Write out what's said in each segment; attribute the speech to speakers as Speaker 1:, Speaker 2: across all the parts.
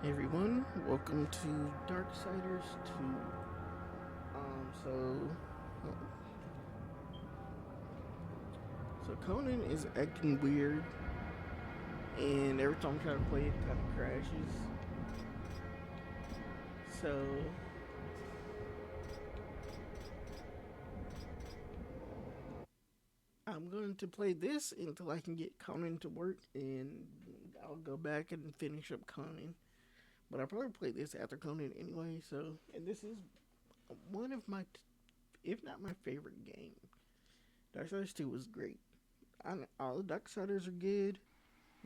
Speaker 1: Hey everyone, welcome to Darksiders 2. So, Conan is acting weird, and every time I try to play it, kind of crashes. So, I'm going to play this until I can get Conan to work, and I'll go back and finish up Conan. But I'll probably play this after Conan anyway. So, and this is one of my, if not my favorite game. Darksiders 2 was great. All the Darksiders are good.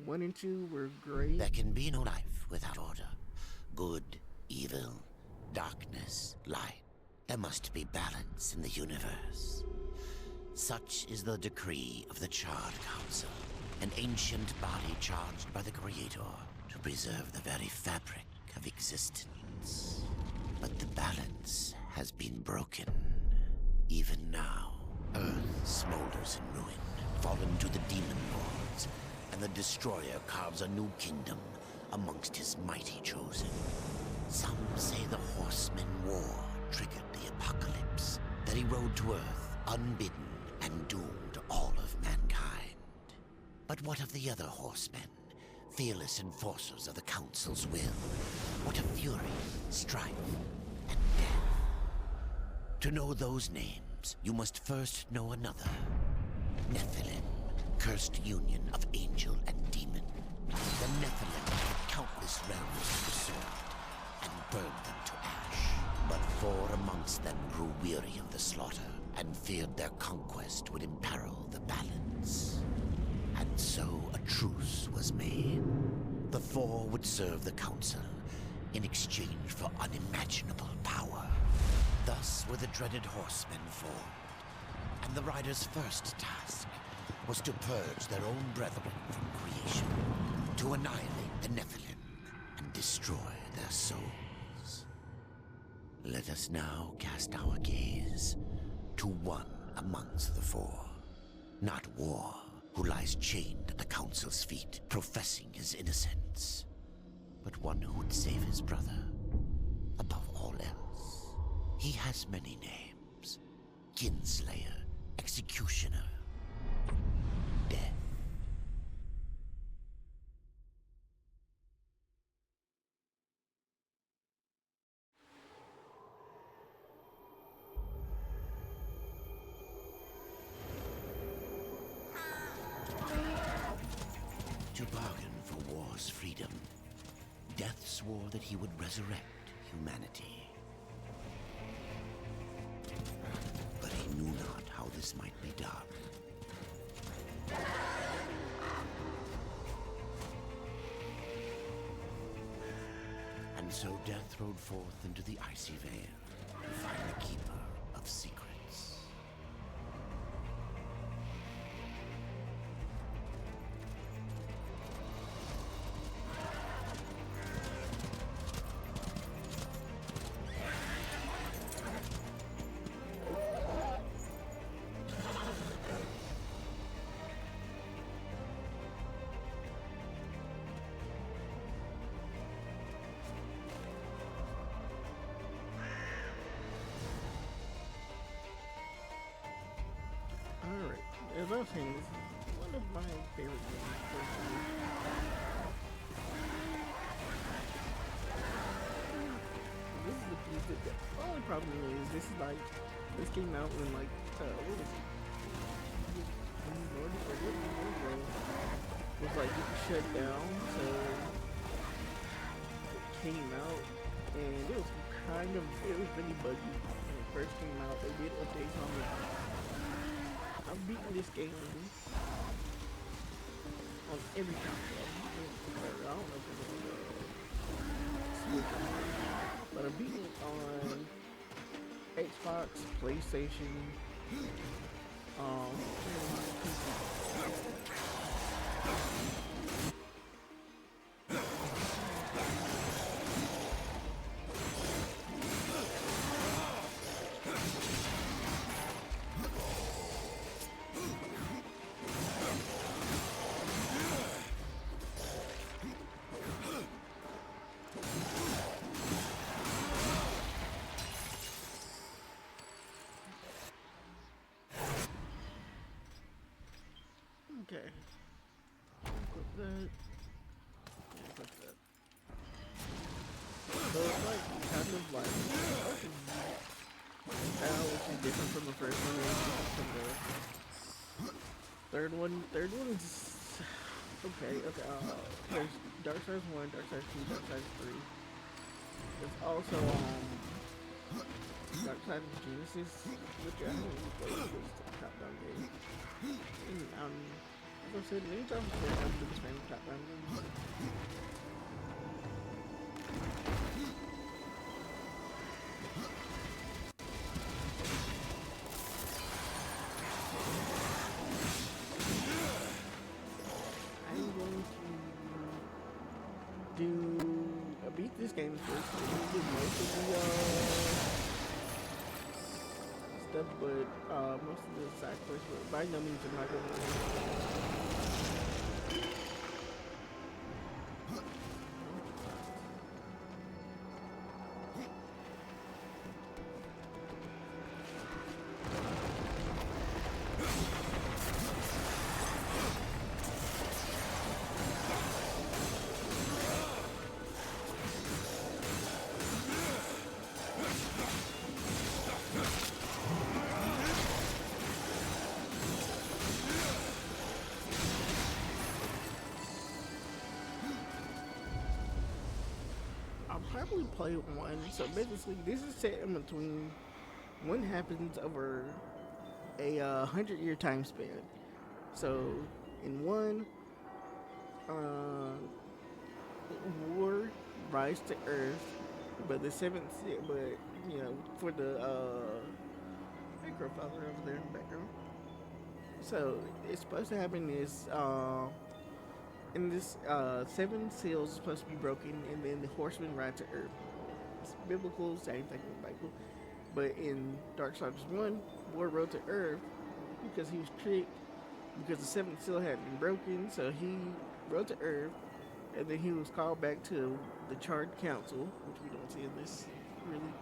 Speaker 1: 1 and 2 were great.
Speaker 2: There can be no life without order. Good, evil, darkness, light. There must be balance in the universe. Such is the decree of the Charred Council, an ancient body charged by the Creator to preserve the very fabric of existence. But the balance has been broken. Even now, Earth smolders in ruin, fallen to the demon lords, and the Destroyer carves a new kingdom amongst his mighty chosen. Some say the Horseman War triggered the apocalypse, that he rode to Earth unbidden and doomed all of mankind. But what of the other horsemen, fearless enforcers of the Council's will? What of fury, strife, and death? To know those names, you must first know another. Nephilim, cursed union of angel and demon. The Nephilim had countless realms to the sword and burned them to ash. But 4 amongst them grew weary of the slaughter and feared their conquest would imperil the balance. And so a truce was made. The 4 would serve the Council in exchange for unimaginable power. Thus were the dreaded horsemen formed, and the riders' first task was to purge their own brethren from creation, to annihilate the Nephilim and destroy their souls. Let us now cast our gaze to one amongst the 4, not War, who lies chained at the Council's feet, professing his innocence, but one who would save his brother above all else. He has many names: Kinslayer, Executioner, Death. To bargain for war's freedom, Death swore that he would resurrect humanity. But he knew not how this might be done. And so Death rode forth into the icy veil to find the Keeper of Secrets.
Speaker 1: Alright, as I was saying, this is one of my favorite games personally. This is the piece that the only problem is this came out when what was it? Nordic or what was like getting shut down, so it came out and it was really buggy when it first came out. They did updates on it. I've beaten this game on every console. I don't know if it's on the Switch, but I've beaten it on Xbox, PlayStation, Third one's okay. Okay. There's Darksiders 1, Darksiders 2, Darksiders 3. There's also Darksiders Genesis, which I haven't really played. It's a top-down game. And as I said, many times before, I'm the biggest fan of top-down games. Beat this game first. I did most of the stuff, but most of the side quests. But by no means am I gonna. Probably play one. So basically, this is set in between. One happens over a 100-year time span. So in one, war rise to Earth, but the seventh, but for the microfather over there in the background. So it's supposed to happen is in this, 7 seals is supposed to be broken, and then the horsemen ride to Earth. It's biblical, same thing with the Bible. But in Darksiders 1, War rode to Earth because he was tricked, because the 7th seal hadn't been broken, so he rode to Earth, and then he was called back to the Charred Council, which we don't see in this, really.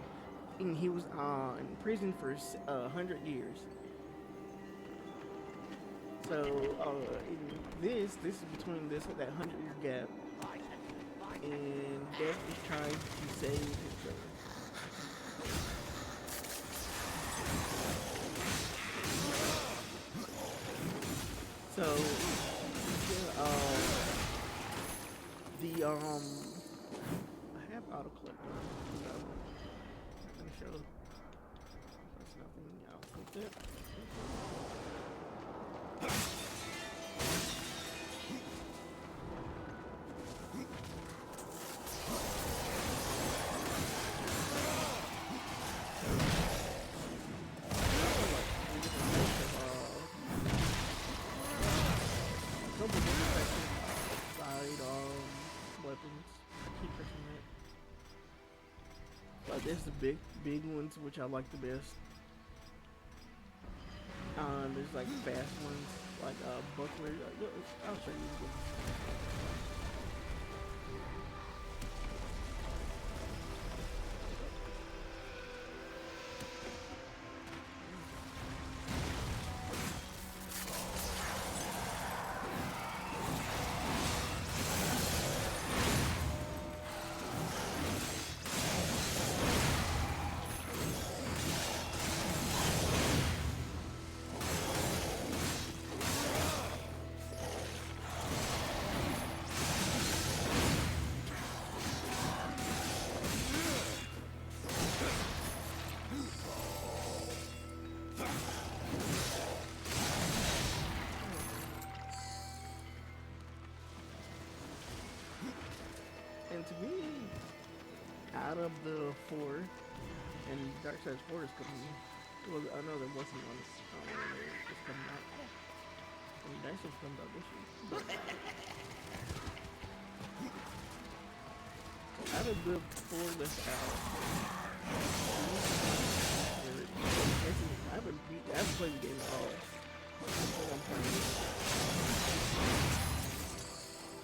Speaker 1: And he was in prison for 100 years. So in this is between that 100-year gap, and Death is trying to save his brother. So I have auto collector. So I'm gonna show. That's nothing. I'll put that. There's the big ones, which I like the best. There's like fast ones, like buckler. I'll show you. And to me, out of the 4, and Darksiders 4 is coming. Well, I know there wasn't one. It's coming out. And that shit's coming out this year. But, out of the 4 that's out, I haven't played the game at all.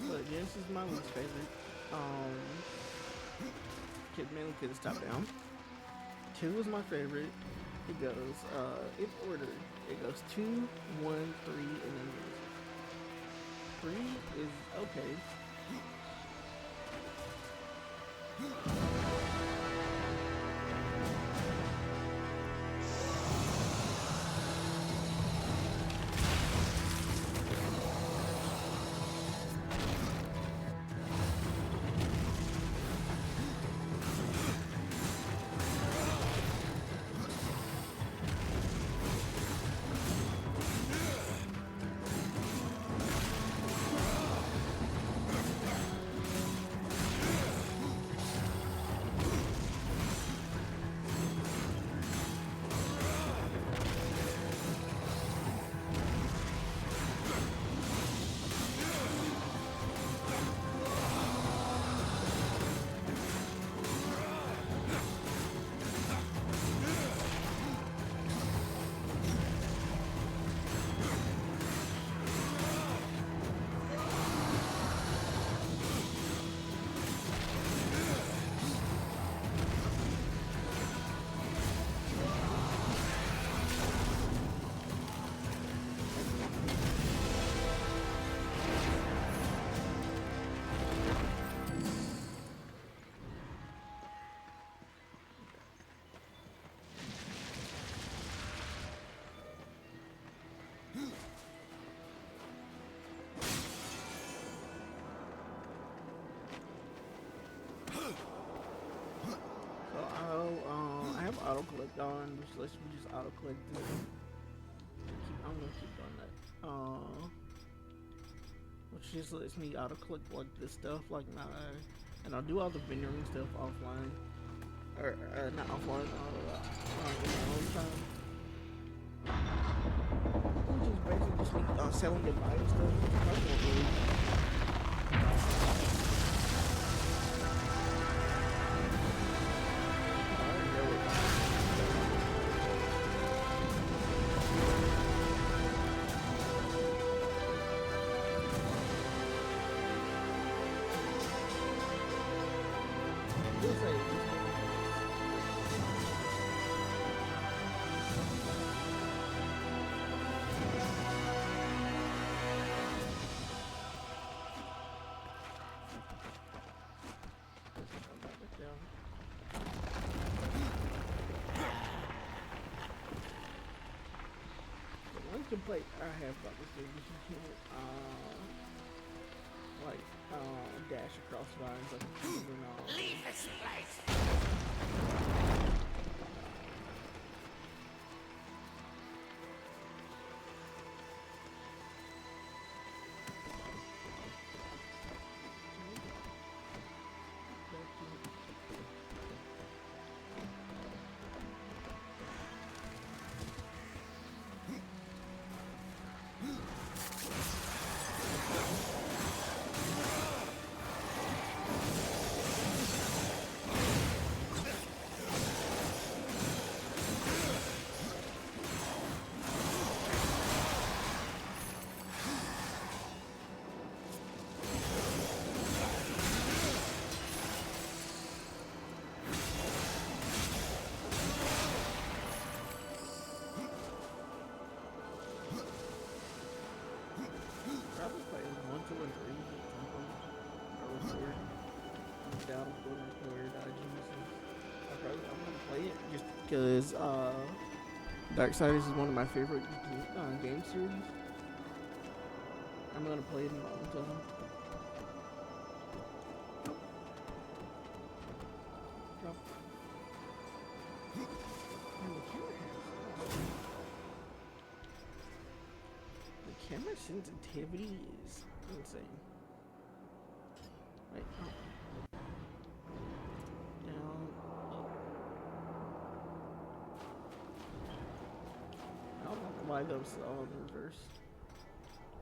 Speaker 1: But yeah, this is my least favorite. Mainly because it's top down. 2 is my favorite. It goes in order. It goes 2, 1, 3, and then 3 is okay. auto collect on, which lets me just auto collect it. I'm gonna keep doing that. Which just lets me auto collect like this stuff, like my, and I'll do all the vending stuff offline, or not offline, in my own time. Which is basically just me selling and buying stuff. I don't really. Complaint I have about this game is you can't like dash across vines like you can in
Speaker 2: Leave this place!
Speaker 1: because Darksiders is one of my favorite game series. I'm gonna play it in my own time. The camera sensitivity is insane. Wait, down, up. I don't know why those all in reverse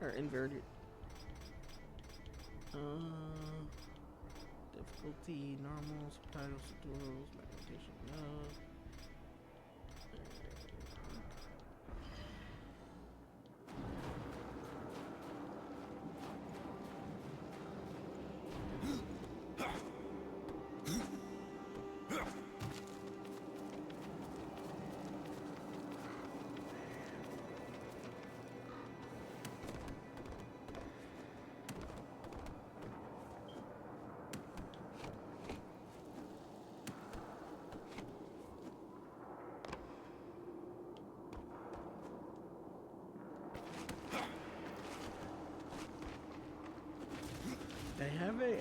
Speaker 1: or inverted. Difficulty, normal, subtitles, tutorials, magnification, no. They have a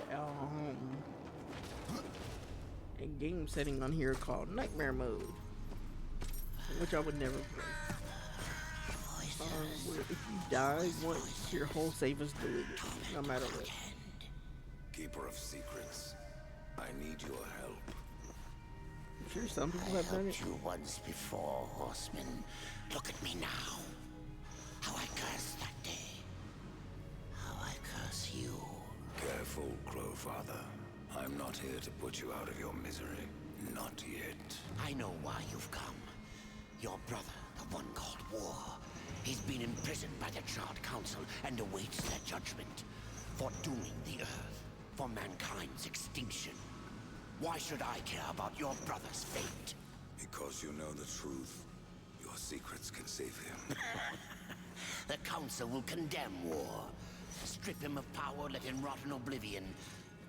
Speaker 1: game setting on here called Nightmare Mode, which I would never play. Where if you die once, your whole save is deleted, no matter what.
Speaker 3: Keeper of secrets, I need your help.
Speaker 1: I'm sure some people have done it.
Speaker 2: I helped you once before, Horseman. Look at me now. How I cursed that day. How I curse you.
Speaker 3: Careful, Crowfather. I'm not here to put you out of your misery. Not yet.
Speaker 2: I know why you've come. Your brother, the one called War, he's been imprisoned by the Charred Council and awaits their judgment for dooming the Earth, for mankind's extinction. Why should I care about your brother's fate?
Speaker 3: Because you know the truth. Your secrets can save him.
Speaker 2: The Council will condemn War. Strip him of power, let him rot in oblivion,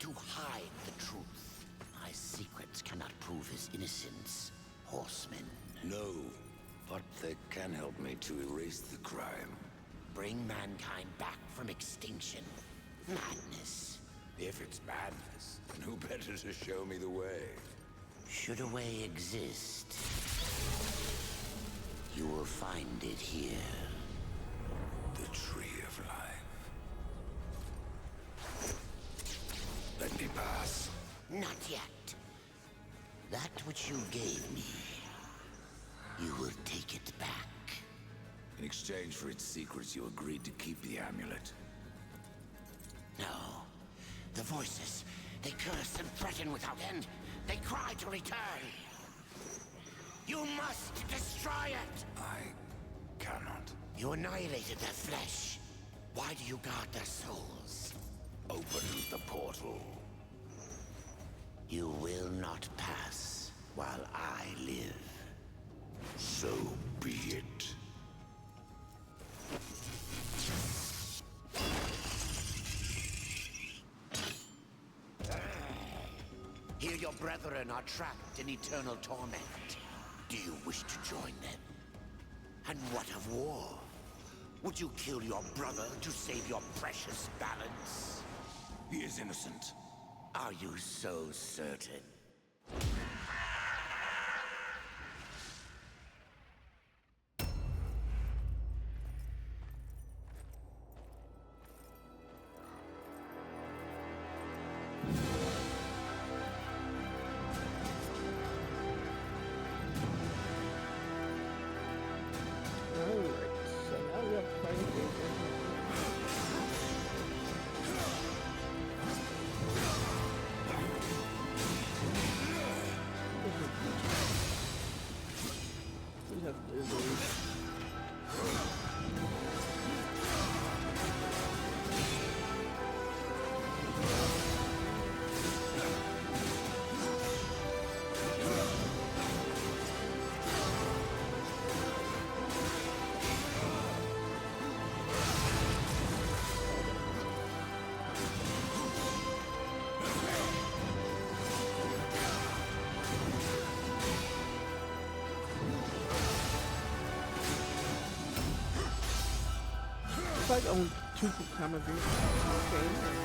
Speaker 2: to hide the truth. My secrets cannot prove his innocence, Horseman.
Speaker 3: No, but they can help me to erase the crime.
Speaker 2: Bring mankind back from extinction. Madness.
Speaker 3: If it's madness, then who better to show me the way?
Speaker 2: Should a way exist? You will find it here.
Speaker 3: The Tree of Life. Let me pass.
Speaker 2: Not yet. That which you gave me, you will take it back.
Speaker 3: In exchange for its secrets, you agreed to keep the amulet.
Speaker 2: No. The voices, they curse and threaten without end. They cry to return. You must destroy it!
Speaker 3: I cannot.
Speaker 2: You annihilated their flesh. Why do you guard their souls?
Speaker 3: Open the portal.
Speaker 2: You will not pass while I live.
Speaker 3: So be it.
Speaker 2: Here your brethren are trapped in eternal torment. Do you wish to join them? And what of war? Would you kill your brother to save your precious balance?
Speaker 3: He is innocent.
Speaker 2: Are you so certain?
Speaker 1: Alright, so now we have to find it. We have to do those. It's like on two kind of okay.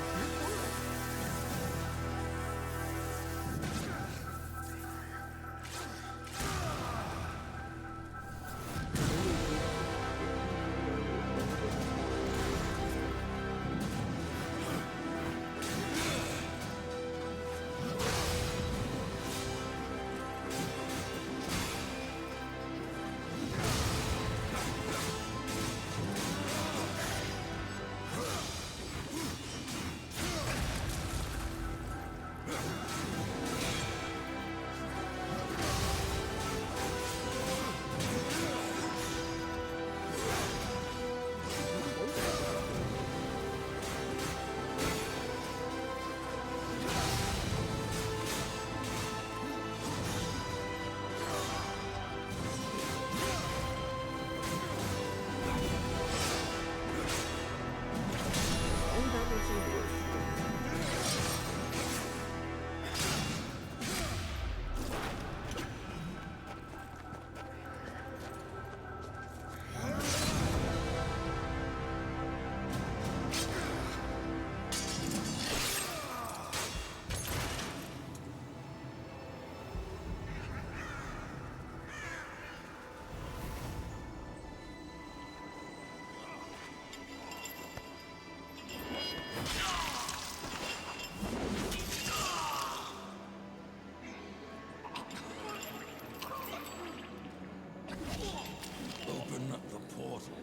Speaker 3: Open the portal.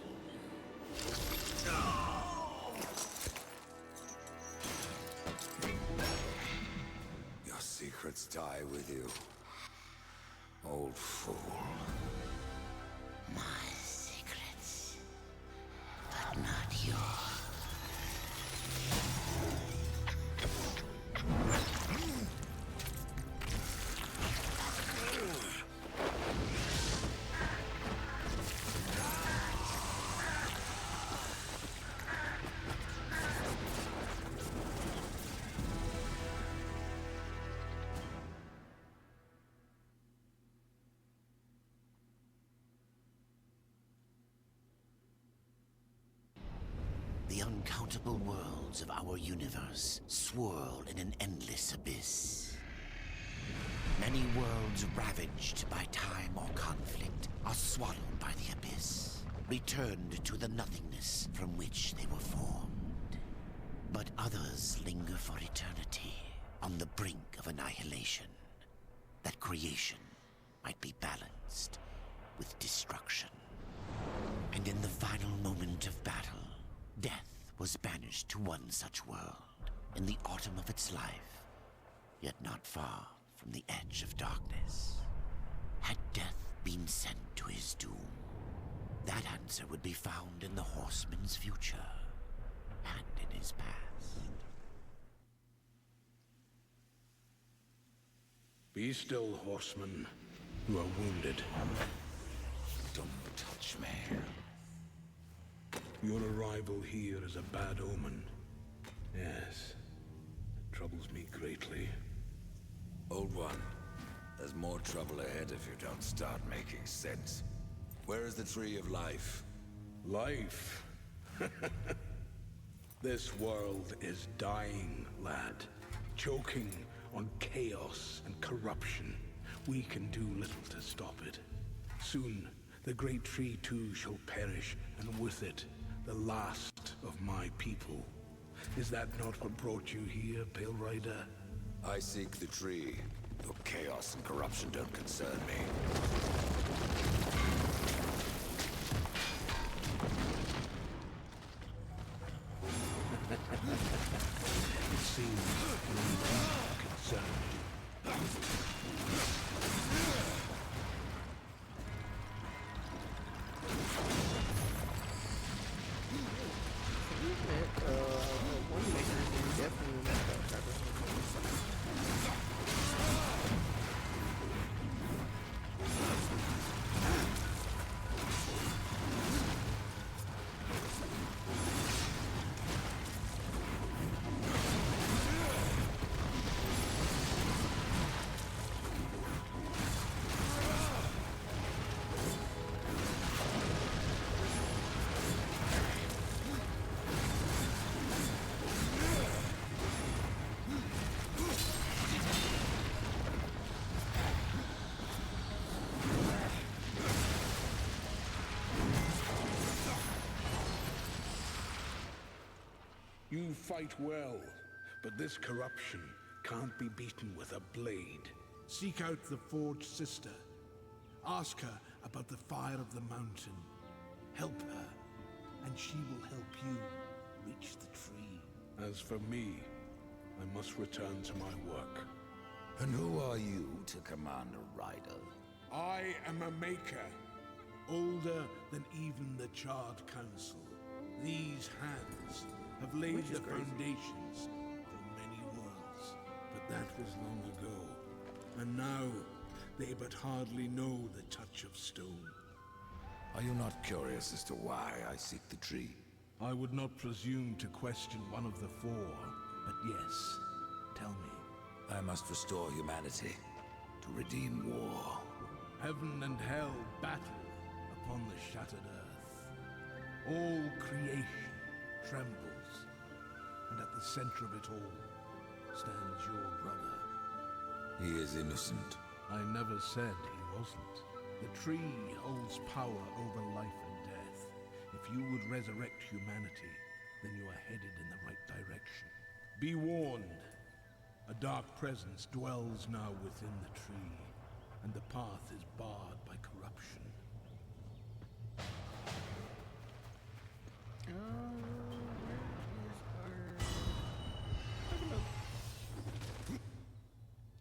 Speaker 3: Your secrets die with you, old fool.
Speaker 2: My secrets, but not yours. The uncountable worlds of our universe swirl in an endless abyss. Many worlds ravaged by time or conflict are swallowed by the abyss, returned to the nothingness from which they were formed. But others linger for eternity on the brink of annihilation, that creation might be balanced with destruction. And in the final moment of battle, death was banished to one such world in the autumn of its life, yet not far from the edge of darkness. Had death been sent to his doom, that answer would be found in the horseman's future and in his past.
Speaker 4: Be still, horseman. You are wounded.
Speaker 3: Don't touch me.
Speaker 4: Your arrival here is a bad omen. Yes, it troubles me greatly.
Speaker 3: Old one, there's more trouble ahead if you don't start making sense. Where is the Tree of Life?
Speaker 4: Life? This world is dying, lad. Choking on chaos and corruption. We can do little to stop it. Soon, the great tree too shall perish, and with it, the last of my people. Is that not what brought you here, Pale Rider?
Speaker 3: I seek the tree. Your chaos and corruption don't concern me.
Speaker 4: It seems you indeed concern me.
Speaker 1: One maker is definitely
Speaker 4: You fight well, but this corruption can't be beaten with a blade. Seek out the Forged Sister. Ask her about the fire of the mountain. Help her, and she will help you reach the tree. As for me, I must return to my work.
Speaker 3: And who are you to command a rider?
Speaker 4: I am a maker, older than even the Charred Council. These hands have laid the foundations for many worlds, but that was long ago. And now, they but hardly know the touch of stone.
Speaker 3: Are you not curious as to why I seek the tree?
Speaker 4: I would not presume to question one of the four, but yes, tell me.
Speaker 3: I must restore humanity to redeem war.
Speaker 4: Heaven and hell battle upon the shattered earth. All creation trembles, and at the center of it all stands your brother.
Speaker 3: He is innocent.
Speaker 4: I never said he wasn't. The tree holds power over life and death. If you would resurrect humanity, then you are headed in the right direction. Be warned. A dark presence dwells now within the tree, and the path is barred by corruption.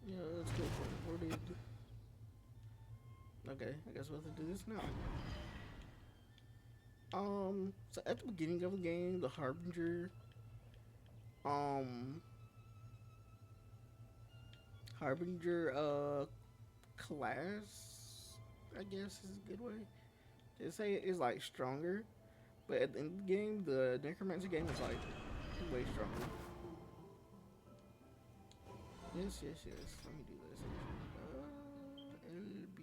Speaker 1: Yeah, let's go for imported. Okay, I guess we'll have to do this now. So at the beginning of the game, the Harbinger, class, I guess is a good way to say it, is like stronger, but at the end of the game, the Necromancer game is like way stronger. Yes. Let me do this. LB.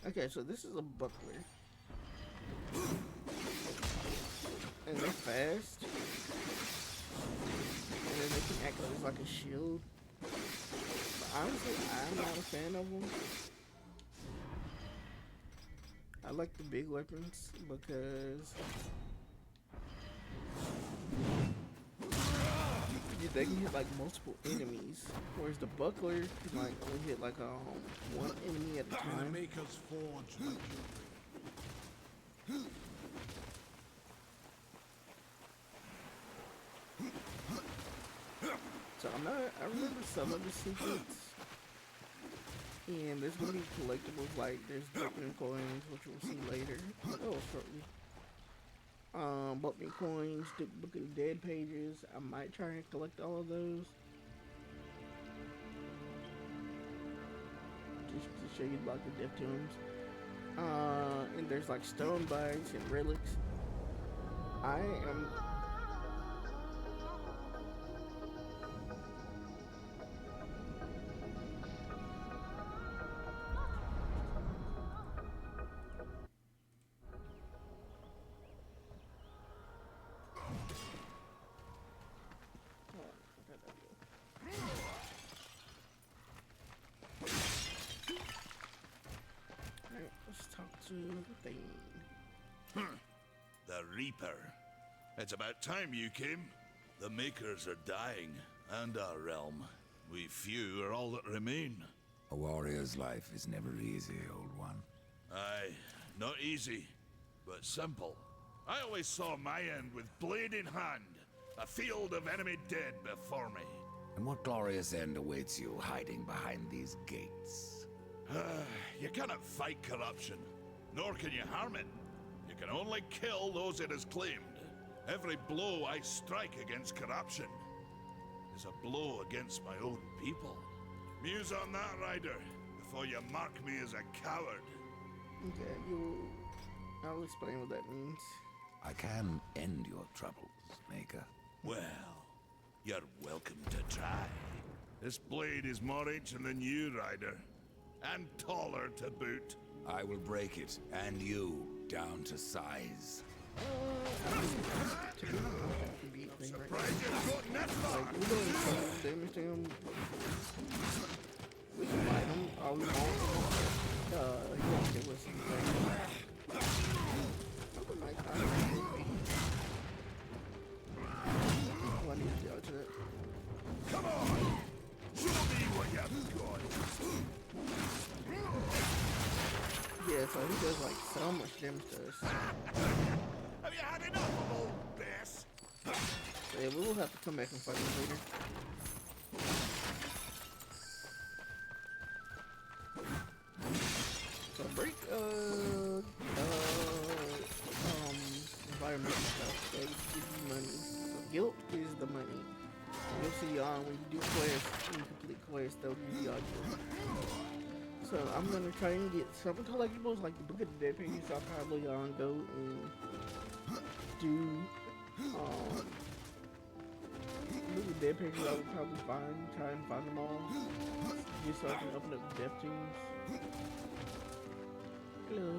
Speaker 1: Okay, so this is a buckler. And they're fast. And then they can act like a shield. But honestly, I'm not a fan of them. I like the big weapons because they can hit like multiple enemies, whereas the buckler can like only hit like one enemy at a
Speaker 4: May the
Speaker 1: time.
Speaker 4: Maker's forge let you.
Speaker 1: So I remember some of the secrets, and there's gonna be collectibles like there's Buckman coins, which we'll see later. Oh, shortly. Buckman coins, the Book of the Dead pages. I might try and collect all of those. Just to show you like the death tombs. And there's like stone bites and relics. I am. Alright, let's talk to Thane.
Speaker 5: The Reaper. It's about time you came. The Makers are dying, and our realm. We few are all that remain.
Speaker 3: A warrior's life is never easy, old one.
Speaker 5: Aye, not easy, but simple. I always saw my end with blade in hand, a field of enemy dead before me.
Speaker 3: And what glorious end awaits you hiding behind these gates?
Speaker 5: You cannot fight corruption, nor can you harm it. You can only kill those it has claimed. Every blow I strike against corruption is a blow against my own people. Muse on that, Ryder, before you mark me as a coward.
Speaker 1: Okay, I'll explain what that means.
Speaker 3: I can end your troubles, Maker.
Speaker 5: Well, you're welcome to try. This blade is more ancient than you, Ryder, and taller to boot.
Speaker 3: I will break it, and you, down to size.
Speaker 1: To be honest, I can beat Thane right now.
Speaker 5: Surprised you've gotten that far!
Speaker 1: Like, we're doing some damage to him. We can fight him all we want. He won't kill us anything. Oh my god. Oh, I need to dodge that.
Speaker 5: Come on! Show me what you've got!
Speaker 1: Yeah, so he does like so much damage to us.
Speaker 5: Have you had enough of old Bess?
Speaker 1: So yeah, we will have to come back and fight him later. So break environmental stuff. They give you money. So guilt is the money. You'll see when you do quests, when you complete quests, they'll give you guilt. So I'm gonna try and get some collectibles like the Book of the Dead pages. So I'll probably go and do Book of the Dead pages. I would probably try and find them all, just so I can open up the death tombs. Hello.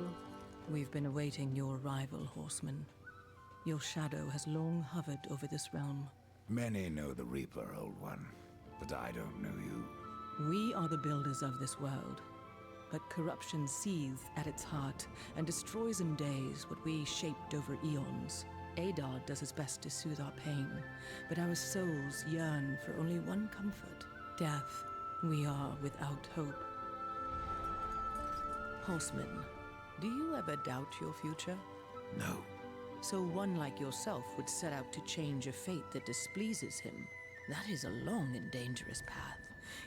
Speaker 6: We've been awaiting your arrival, Horseman. Your shadow has long hovered over this realm.
Speaker 3: Many know the Reaper, old one, but I don't know you.
Speaker 6: We are the builders of this world, but corruption seethes at its heart and destroys in days what we shaped over eons. Adar does his best to soothe our pain, but our souls yearn for only one comfort: death. We are without hope. Horseman, do you ever doubt your future?
Speaker 3: No.
Speaker 6: So one like yourself would set out to change a fate that displeases him. That is a long and dangerous path,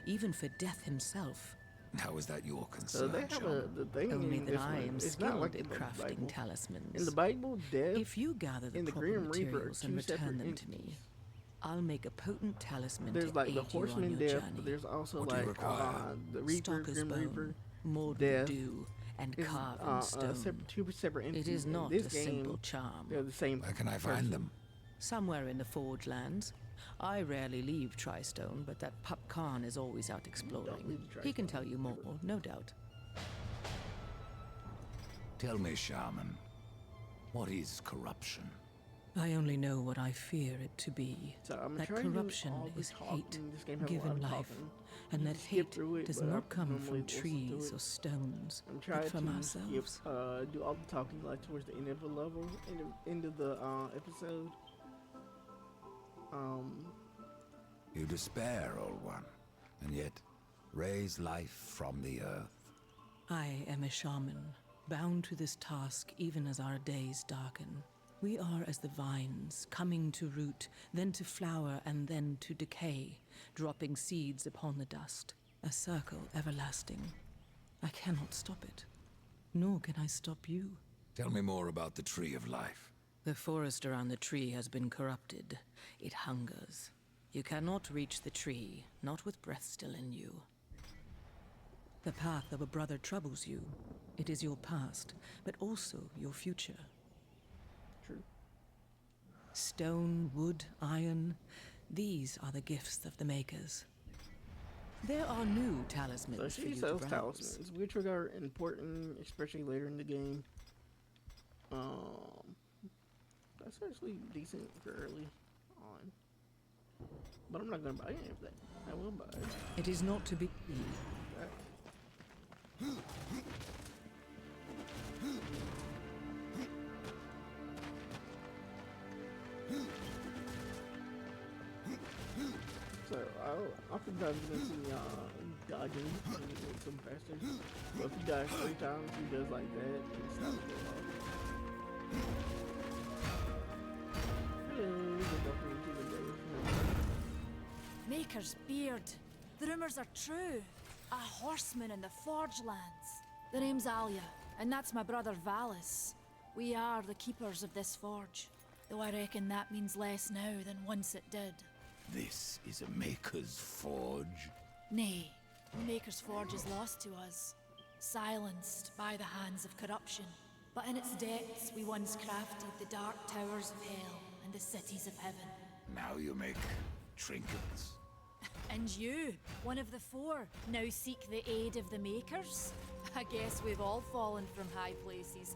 Speaker 6: even for death himself.
Speaker 3: How is that your
Speaker 1: So
Speaker 3: concern,
Speaker 1: they have
Speaker 3: Sean?
Speaker 1: the thing
Speaker 6: Only
Speaker 1: in
Speaker 6: that
Speaker 1: this
Speaker 6: I
Speaker 1: one.
Speaker 6: am
Speaker 1: It's not
Speaker 6: skilled
Speaker 1: like
Speaker 6: at
Speaker 1: in the
Speaker 6: crafting
Speaker 1: Bible.
Speaker 6: talismans.
Speaker 1: In the Bible, death
Speaker 6: If you gather the
Speaker 1: and the
Speaker 6: proper
Speaker 1: Grim Reaper are
Speaker 6: materials and
Speaker 1: two
Speaker 6: return
Speaker 1: separate
Speaker 6: them to me, I'll make a potent talisman
Speaker 1: there's
Speaker 6: to
Speaker 1: like
Speaker 6: aid
Speaker 1: the
Speaker 6: you on
Speaker 1: Horseman
Speaker 6: your
Speaker 1: death,
Speaker 6: journey.
Speaker 1: but there's also
Speaker 3: What do you
Speaker 1: like
Speaker 3: require?
Speaker 1: the Reaper,
Speaker 6: Stalker's
Speaker 1: Grim
Speaker 6: bone,
Speaker 1: Reaper.
Speaker 6: mordant
Speaker 1: death
Speaker 6: dew, and
Speaker 1: is
Speaker 6: carved in stone.
Speaker 1: two separate entities.
Speaker 6: It is
Speaker 1: In
Speaker 6: not
Speaker 1: this
Speaker 6: a
Speaker 1: game,
Speaker 6: simple charm.
Speaker 1: they're the same.
Speaker 3: Where can I
Speaker 1: person.
Speaker 3: find them?
Speaker 6: Somewhere in the Forge Lands. I rarely leave Tristone, but that pup Khan is always out exploring.
Speaker 1: leave
Speaker 6: He can
Speaker 1: Tristone,
Speaker 6: tell you more, no doubt.
Speaker 3: Tell me, Shaman, what is corruption?
Speaker 6: I only know what I fear it to be.
Speaker 1: So I'm
Speaker 6: That
Speaker 1: trying to do
Speaker 6: corruption
Speaker 1: all the
Speaker 6: is
Speaker 1: talking.
Speaker 6: hate
Speaker 1: This game has a lot
Speaker 6: given
Speaker 1: of
Speaker 6: life,
Speaker 1: talking.
Speaker 6: and
Speaker 1: You
Speaker 6: that
Speaker 1: can skip
Speaker 6: hate
Speaker 1: through it,
Speaker 6: does
Speaker 1: but I
Speaker 6: not come
Speaker 1: normally
Speaker 6: from
Speaker 1: listen to
Speaker 6: trees
Speaker 1: it.
Speaker 6: or stones,
Speaker 1: I'm
Speaker 6: but
Speaker 1: trying
Speaker 6: from
Speaker 1: to
Speaker 6: ourselves.
Speaker 1: skip, do all the talking like towards the end of the level, end of the episode.
Speaker 3: You despair, old one, and yet raise life from the earth.
Speaker 6: I am a shaman, bound to this task even as our days darken. We are as the vines, coming to root, then to flower, and then to decay, dropping seeds upon the dust. A circle everlasting. I cannot stop it, nor can I stop you.
Speaker 3: Tell me more about the Tree of Life.
Speaker 6: The forest around the tree has been corrupted. It hungers. You cannot reach the tree, not with breath still in you. The path of a brother troubles you. It is your past, but also your future.
Speaker 1: True.
Speaker 6: Stone, wood, iron, these are the gifts of the makers. There are new talismans
Speaker 1: So
Speaker 6: for
Speaker 1: she
Speaker 6: you to
Speaker 1: sells
Speaker 6: browse.
Speaker 1: talismans, which are important, especially later in the game. That's actually decent for early on. But I'm not gonna buy any of that. I will buy it.
Speaker 6: It is not to be.
Speaker 1: So oftentimes you're gonna see dodging and make some faster. So if he dies 3 times, he does like that and stops it off. Hello, welcome to the day.
Speaker 7: Maker's beard. The rumors are true. A horseman in the Forge lands. The name's Alia, and that's my brother Valis. We are the keepers of this forge, though I reckon that means less now than once it did.
Speaker 3: This is a Maker's Forge.
Speaker 7: Nay, the Maker's Forge is lost to us, silenced by the hands of corruption. But in its depths we once crafted the dark towers of hell and the cities of heaven.
Speaker 3: Now you make trinkets.
Speaker 7: And you, one of the 4, now seek the aid of the Makers? I guess we've all fallen from high places.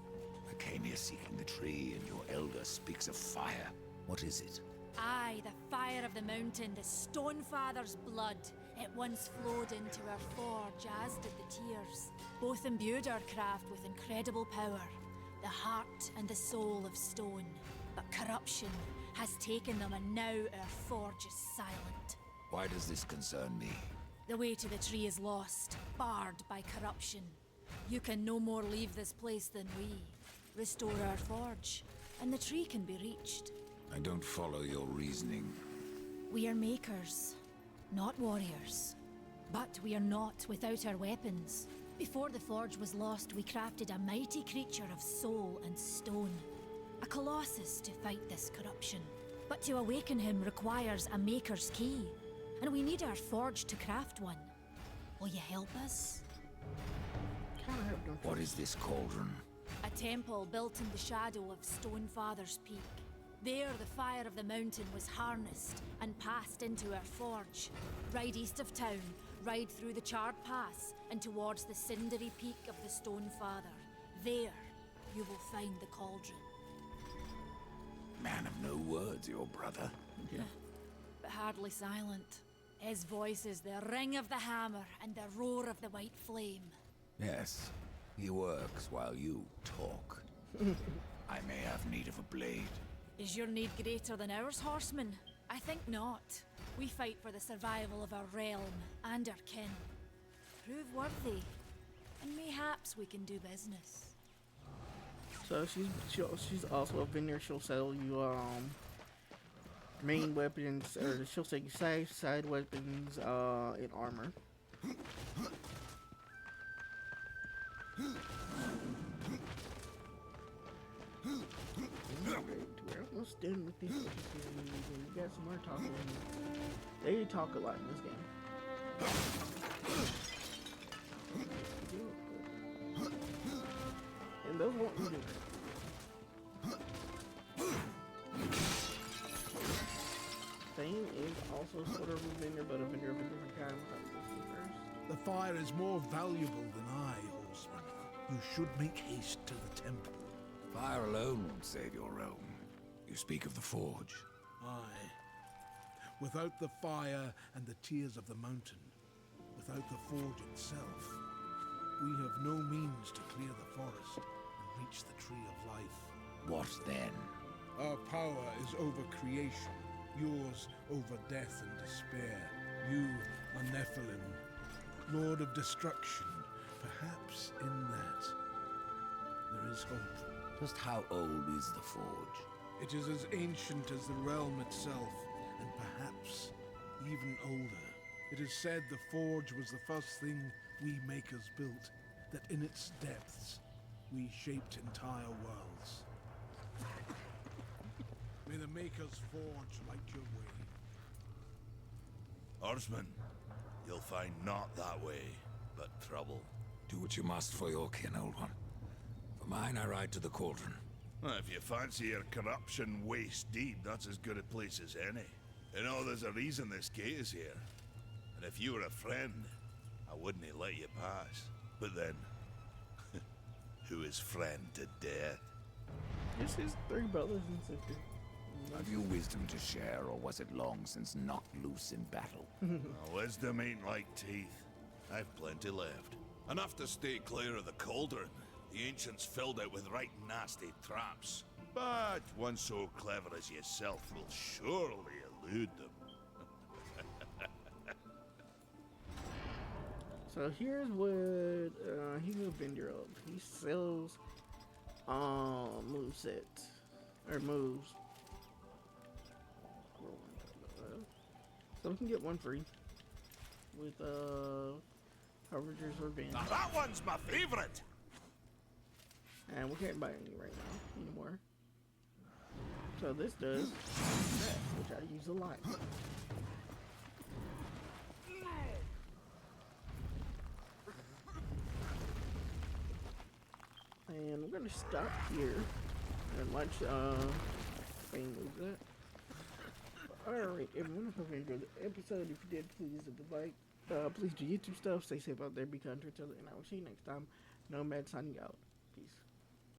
Speaker 3: I came here seeking the tree, and your elder speaks of fire. What is it?
Speaker 7: Aye, the fire of the mountain, the Stonefather's blood. It once flowed into our forge, as did the tears. Both imbued our craft with incredible power, the heart and the soul of stone. But corruption has taken them, and now our forge is silent.
Speaker 3: Why does this concern me?
Speaker 7: The way to the tree is lost, barred by corruption. You can no more leave this place than we. Restore our forge, and the tree can be reached.
Speaker 3: I don't follow your reasoning.
Speaker 7: We are makers, not warriors. But we are not without our weapons. Before the forge was lost, we crafted a mighty creature of soul and stone. A colossus to fight this corruption. But to awaken him requires a maker's key. And we need our forge to craft one. Will you help us?
Speaker 3: What is this cauldron?
Speaker 7: A temple built in the shadow of Stonefather's Peak. There, the fire of the mountain was harnessed and passed into our forge. Ride east of town, ride through the charred pass, and towards the cindery peak of the Stonefather. There, you will find the cauldron.
Speaker 3: Man of no words, your brother.
Speaker 7: But hardly silent. His voice is the ring of the hammer and the roar of the white flame.
Speaker 3: Yes, he works while you talk. I may have need of a blade.
Speaker 7: Is your need greater than ours, horseman? I think not. We fight for the survival of our realm and our kin. Prove worthy, and mayhaps we can do business.
Speaker 1: So she's also a vendor. She'll sell you main weapons, or she'll sell you side weapons, and armor. We're almost done with this. We got some more talking. They talk a lot in this game. And those won't do it. Thane is also sort of a vendor, but a vendor of a different kind. We'll talk about this one first.
Speaker 4: The fire is more valuable than I, horseman. You should make haste to the temple.
Speaker 3: Fire alone won't save your realm. You speak of the forge.
Speaker 4: Aye. Without the fire and the tears of the mountain, without the forge itself, we have no means to clear the forest and reach the tree of life.
Speaker 3: What then?
Speaker 4: Our power is over creation, yours over death and despair. You are Nephilim, Lord of Destruction. Perhaps in that there is hope.
Speaker 3: Just how old is the forge?
Speaker 4: It is as ancient as the realm itself, and perhaps even older. It is said the forge was the first thing we makers built, that in its depths we shaped entire worlds. May the makers forge light your way.
Speaker 5: Horseman, you'll find not that way, but trouble.
Speaker 3: Do what you must for your kin, old one. For mine, I ride to the cauldron.
Speaker 5: Well, if you fancy your corruption waist deep, that's as good a place as any. You know, there's a reason this gate is here. And if you were a friend, I wouldn't let you pass. But then, who is friend to death?
Speaker 1: This is three brothers and sisters.
Speaker 3: Have you wisdom to share, or was it long since knocked loose in battle?
Speaker 5: Wisdom ain't like teeth. I've plenty left. Enough to stay clear of the cauldron. The ancients filled it with right nasty traps. But one so clever as yourself will surely elude them.
Speaker 1: So here's what he's a vendor of. He sells movesets or moves. So we can get one free with Harbinger Revenge.
Speaker 5: Now that one's my favorite.
Speaker 1: And we can't buy any right now anymore. So this does that, which I use a lot. And we're gonna stop here and watch Fame move that. Alright, everyone, I hope you enjoyed the episode. If you did, please hit the like. Please do YouTube stuff. Stay safe out there, be kind to each other, and I will see you next time. Nomad signing out.